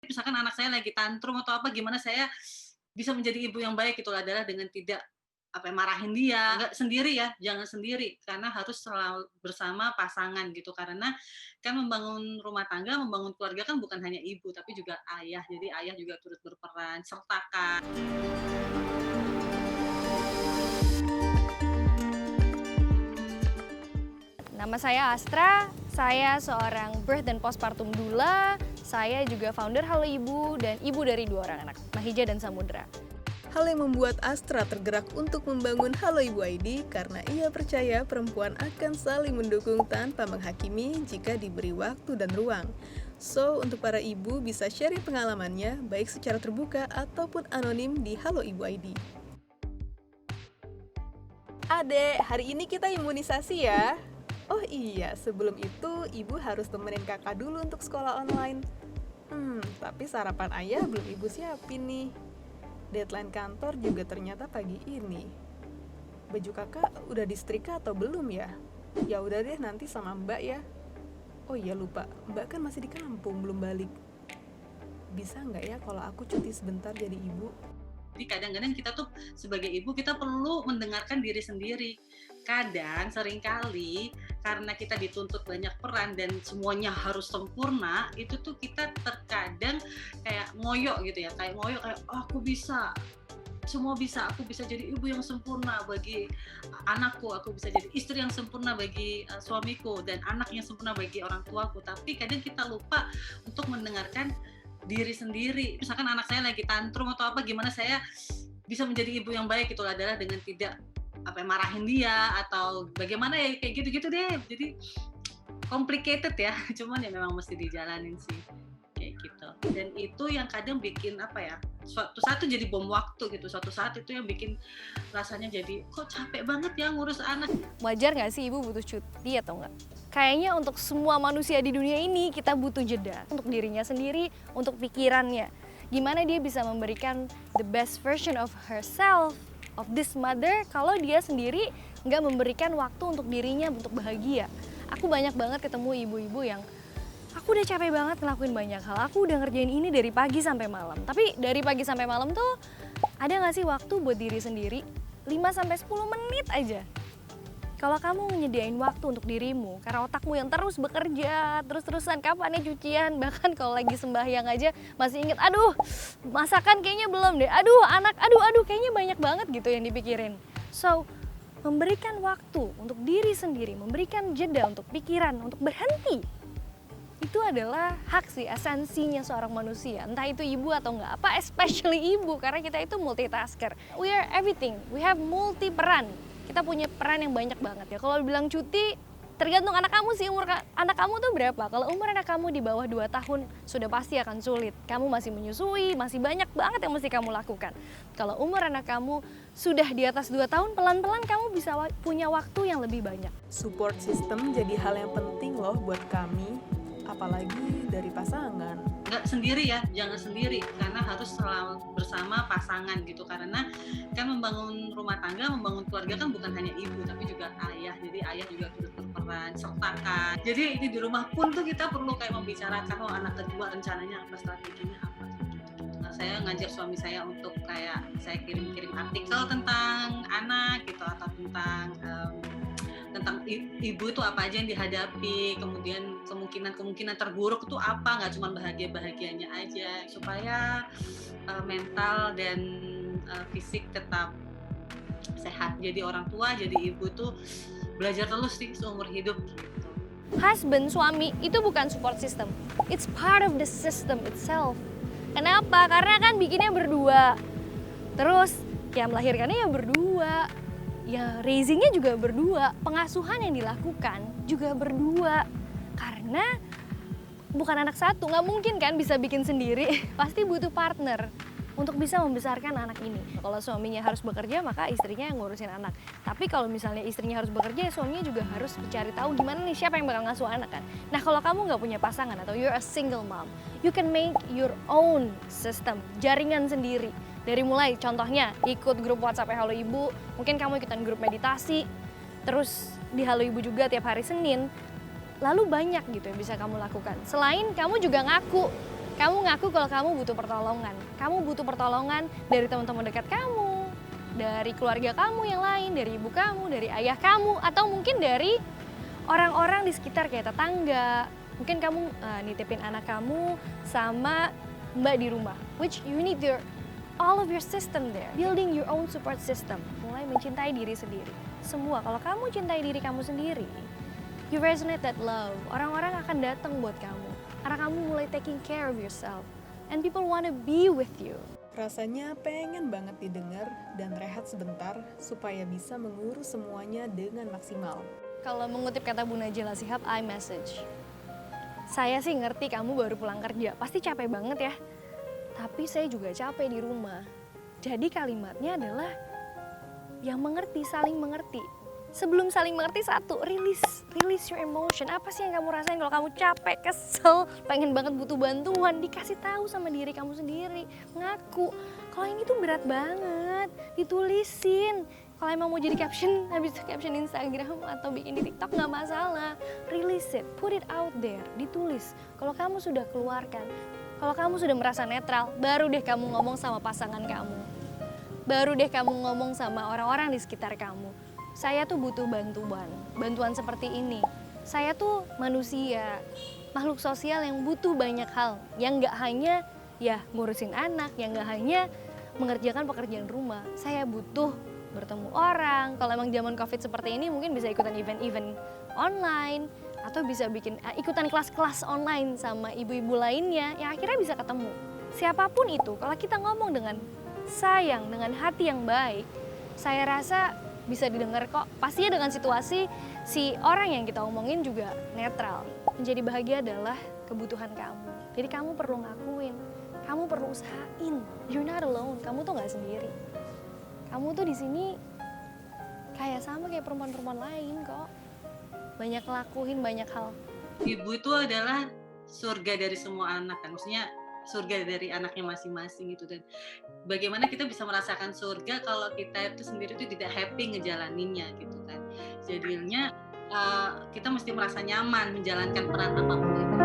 Misalkan anak saya lagi tantrum atau apa, gimana saya bisa menjadi ibu yang baik itu adalah dengan tidak marahin dia, nggak sendiri ya, jangan sendiri, karena harus selalu bersama pasangan gitu. Karena kan membangun rumah tangga, membangun keluarga kan bukan hanya ibu, tapi juga ayah. Jadi ayah juga turut berperan, sertakan. Nama saya Astra, saya seorang birth dan postpartum doula, saya juga founder Halo Ibu dan ibu dari 2 orang anak, Mahija dan Samudra. Hal yang membuat Astra tergerak untuk membangun Halo Ibu ID karena ia percaya perempuan akan saling mendukung tanpa menghakimi jika diberi waktu dan ruang. So, untuk para ibu bisa sharing pengalamannya baik secara terbuka ataupun anonim di Halo Ibu ID. Adek, hari ini kita imunisasi ya. Oh iya, sebelum itu ibu harus temenin kakak dulu untuk sekolah online. Tapi sarapan ayah belum ibu siapin nih. Deadline kantor juga ternyata pagi ini. Baju kakak udah disetrika atau belum ya? Ya udah deh, nanti sama mbak ya. Oh iya lupa, mbak kan masih di kampung belum balik. Bisa nggak ya kalau aku cuti sebentar jadi ibu? Jadi kadang-kadang kita tuh sebagai ibu kita perlu mendengarkan diri sendiri. Kadang seringkali karena kita dituntut banyak peran dan semuanya harus sempurna, itu tuh kita terkadang kayak ngoyo gitu ya, kayak ngoyo kayak oh, aku bisa, semua bisa, aku bisa jadi ibu yang sempurna bagi anakku, aku bisa jadi istri yang sempurna bagi suamiku dan anak yang sempurna bagi orang tuaku. Tapi kadang kita lupa untuk mendengarkan diri sendiri. Misalkan anak saya lagi tantrum atau apa, gimana saya bisa menjadi ibu yang baik itu adalah dengan tidak marahin dia atau bagaimana ya, kayak gitu-gitu deh. Jadi complicated ya, cuman ya memang mesti dijalanin sih kayak gitu. Dan itu yang kadang bikin suatu saat tuh jadi bom waktu gitu. Suatu saat itu yang bikin rasanya jadi kok capek banget ya ngurus anak. Wajar nggak sih ibu butuh cuti atau nggak? Kayaknya untuk semua manusia di dunia ini kita butuh jeda untuk dirinya sendiri, untuk pikirannya. Gimana dia bisa memberikan the best version of herself, of this mother, kalau dia sendiri nggak memberikan waktu untuk dirinya untuk bahagia. Aku banyak banget ketemu ibu-ibu yang aku udah capek banget ngelakuin banyak hal, aku udah ngerjain ini dari pagi sampai malam. Tapi dari pagi sampai malam tuh ada nggak sih waktu buat diri sendiri? 5-10 menit aja. Kalau kamu nyediain waktu untuk dirimu, karena otakmu yang terus bekerja, terus-terusan kapan nih cucian, bahkan kalau lagi sembahyang aja masih inget, aduh masakan kayaknya belum deh, aduh anak, aduh kayaknya banyak banget gitu yang dipikirin. So, memberikan waktu untuk diri sendiri, memberikan jeda untuk pikiran, untuk berhenti, itu adalah hak sih, esensinya seorang manusia, entah itu ibu atau enggak, apa especially ibu, karena kita itu multitasker. We are everything, we have multi peran. Kita punya peran yang banyak banget ya. Kalau bilang cuti, tergantung anak kamu sih, umur anak kamu tuh berapa. Kalau umur anak kamu di bawah 2 tahun, sudah pasti akan sulit. Kamu masih menyusui, masih banyak banget yang mesti kamu lakukan. Kalau umur anak kamu sudah di atas 2 tahun, pelan-pelan kamu bisa punya waktu yang lebih banyak. Support system jadi hal yang penting loh buat kami, apalagi dari pasangan. Nggak sendiri ya, jangan sendiri, karena harus selalu bersama pasangan gitu. Karena kan membangun rumah tangga, membangun keluarga kan bukan hanya ibu, tapi juga ayah. Jadi ayah juga turut berperan, sertakan. Jadi di rumah pun tuh kita perlu kayak membicarakan, oh anak kedua rencananya apa, strateginya apa. Nah, saya ngajak suami saya untuk kayak saya kirim-kirim artikel tentang anak gitu, atau tentang ibu itu apa aja yang dihadapi, kemudian kemungkinan terburuk itu apa, nggak cuma bahagianya aja, supaya mental dan fisik tetap sehat. Jadi orang tua, jadi ibu tuh belajar terus sih seumur hidup gitu. Husband, suami, itu bukan support system. It's part of the system itself. Kenapa? Karena kan bikinnya berdua. Terus, ya melahirkannya ya berdua. Ya raisingnya juga berdua. Pengasuhan yang dilakukan juga berdua. Karena bukan anak satu, nggak mungkin kan bisa bikin sendiri. Pasti butuh partner untuk bisa membesarkan anak ini. Kalau suaminya harus bekerja, maka istrinya yang ngurusin anak. Tapi kalau misalnya istrinya harus bekerja, suaminya juga harus mencari tahu gimana nih siapa yang bakal ngasuh anak kan. Nah kalau kamu nggak punya pasangan atau you're a single mom, you can make your own system, jaringan sendiri. Dari mulai contohnya ikut grup WhatsApp Halo Ibu, mungkin kamu ikutan grup meditasi, terus di Halo Ibu juga tiap hari Senin. Lalu banyak gitu yang bisa kamu lakukan. Selain kamu juga ngaku, Kamu ngaku kalau kamu butuh pertolongan. Kamu butuh pertolongan dari teman-teman dekat kamu, dari keluarga kamu yang lain, dari ibu kamu, dari ayah kamu, atau mungkin dari orang-orang di sekitar kayak tetangga. Mungkin kamu nitipin anak kamu sama mbak di rumah, which you need all of your system there, building your own support system. Mulai mencintai diri sendiri. Semua, kalau kamu cintai diri kamu sendiri, you resonate that love. Orang-orang akan datang buat kamu. Karena kamu mulai taking care of yourself. And people wanna be with you. Rasanya pengen banget didengar dan rehat sebentar supaya bisa mengurus semuanya dengan maksimal. Kalau mengutip kata Bu Najla Shihab, I message. Saya sih ngerti kamu baru pulang kerja, pasti capek banget ya. Tapi saya juga capek di rumah. Jadi kalimatnya adalah yang mengerti, saling mengerti. Sebelum saling mengerti, satu, release your emotion. Apa sih yang kamu rasain kalau kamu capek, kesel, pengen banget butuh bantuan, dikasih tahu sama diri kamu sendiri, ngaku. Kalau ini tuh berat banget, ditulisin. Kalau emang mau jadi caption, habis itu caption Instagram atau bikin di TikTok nggak masalah. Release it, put it out there, ditulis. Kalau kamu sudah keluarkan, kalau kamu sudah merasa netral, baru deh kamu ngomong sama pasangan kamu. Baru deh kamu ngomong sama orang-orang di sekitar kamu. Saya tuh butuh bantuan seperti ini. Saya tuh manusia, makhluk sosial yang butuh banyak hal. Yang gak hanya ya ngurusin anak, yang gak hanya mengerjakan pekerjaan rumah. Saya butuh bertemu orang. Kalau emang zaman COVID seperti ini mungkin bisa ikutan event-event online. Atau bisa bikin ikutan kelas-kelas online sama ibu-ibu lainnya yang akhirnya bisa ketemu. Siapapun itu, kalau kita ngomong dengan sayang, dengan hati yang baik, saya rasa bisa didengar kok. Pastinya dengan situasi si orang yang kita omongin juga netral. Menjadi bahagia adalah kebutuhan kamu. Jadi kamu perlu ngakuin, kamu perlu usahain. You're not alone, kamu tuh nggak sendiri. Kamu tuh di sini kayak sama kayak perempuan-perempuan lain kok. Banyak lakuin banyak hal. Ibu itu adalah surga dari semua anak kan, maksudnya surga dari anaknya masing-masing gitu. Dan bagaimana kita bisa merasakan surga kalau kita itu sendiri tuh tidak happy ngejalaninnya gitu kan. Jadinya kita mesti merasa nyaman menjalankan peran apapun itu.